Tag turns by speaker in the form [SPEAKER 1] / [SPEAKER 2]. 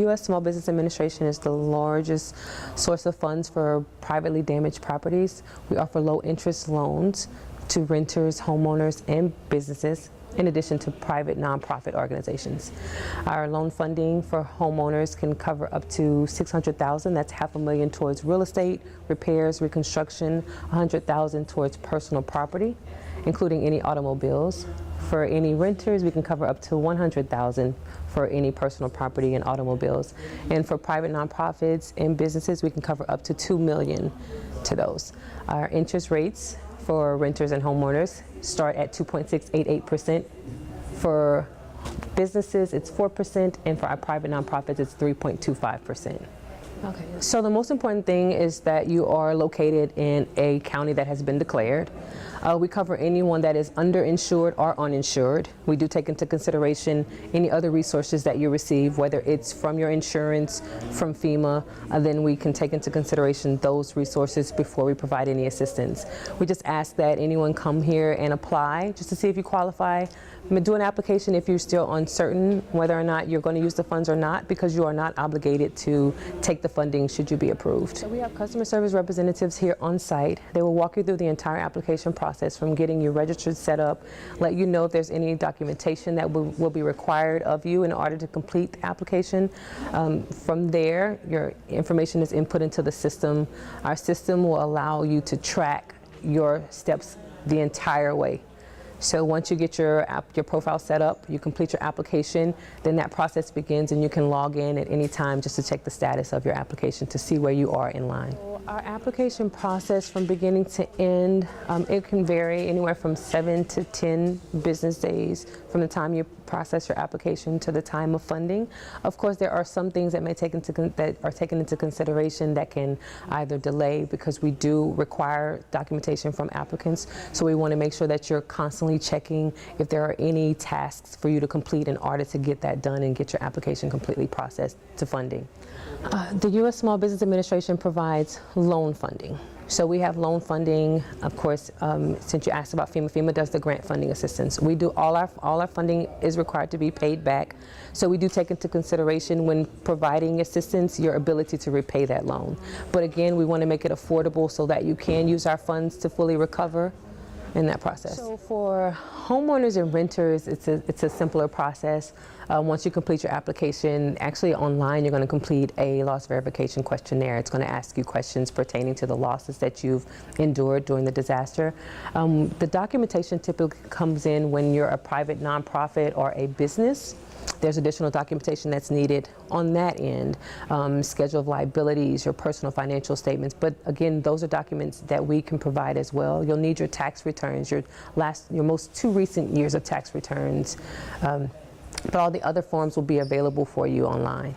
[SPEAKER 1] U.S. Small Business Administration is the largest source of funds for privately damaged properties. We offer low-interest loans to renters, homeowners, and businesses, in addition to private nonprofit organizations. Our loan funding for homeowners can cover up to $600,000. That's $500,000 towards real estate, repairs, reconstruction, $100,000 towards personal property, including any automobiles. For any renters, we can cover up to $100,000 for any personal property and automobiles. And for private nonprofits and businesses, we can cover up to $2 million to those. Our interest rates for renters and homeowners start at 2.688%. For businesses, it's 4%, and for our private nonprofits, it's 3.25%. Okay. So the most important thing is that you are located in a county that has been declared. We cover anyone that is underinsured or uninsured. We do take into consideration any other resources that you receive, whether it's from your insurance, from FEMA, then we can take into consideration those resources before we provide any assistance. We just ask that anyone come here and apply just to see if you qualify. Do an application if you're still uncertain whether or not you're going to use the funds or not, because you are not obligated to take the funding should you be approved. So we have customer service representatives here on site. They will walk you through the entire application process from getting you registered, set up, let you know if there's any documentation that will be required of you in order to complete the application. From there, your information is input into the system. Our system will allow you to track your steps the entire way. So once you get your profile set up, you complete your application, then that process begins and you can log in at any time just to check the status of your application to see where you are in line. Our application process from beginning to end, it can vary anywhere from 7 to 10 business days from the time you process your application to the time of funding. Of course, there are some things that are taken into consideration that can either delay, because we do require documentation from applicants. So we want to make sure that you're constantly checking if there are any tasks for you to complete in order to get that done and get your application completely processed to funding. The U.S. Small Business Administration provides loan funding. So we have loan funding, of course, since you asked about FEMA, FEMA does the grant funding assistance. We do all our funding is required to be paid back. So we do take into consideration when providing assistance, your ability to repay that loan. But again, we want to make it affordable so that you can use our funds to fully recover in that process. So for homeowners and renters, it's a simpler process. Once you complete your application, actually online, you're going to complete a loss verification questionnaire. It's going to ask you questions pertaining to the losses that you've endured during the disaster. The documentation typically comes in when you're a private nonprofit or a business. There's additional documentation that's needed on that end, schedule of liabilities, your personal financial statements. But again, those are documents that we can provide as well. You'll need your tax returns, your most 2 recent years of tax returns. But all the other forms will be available for you online.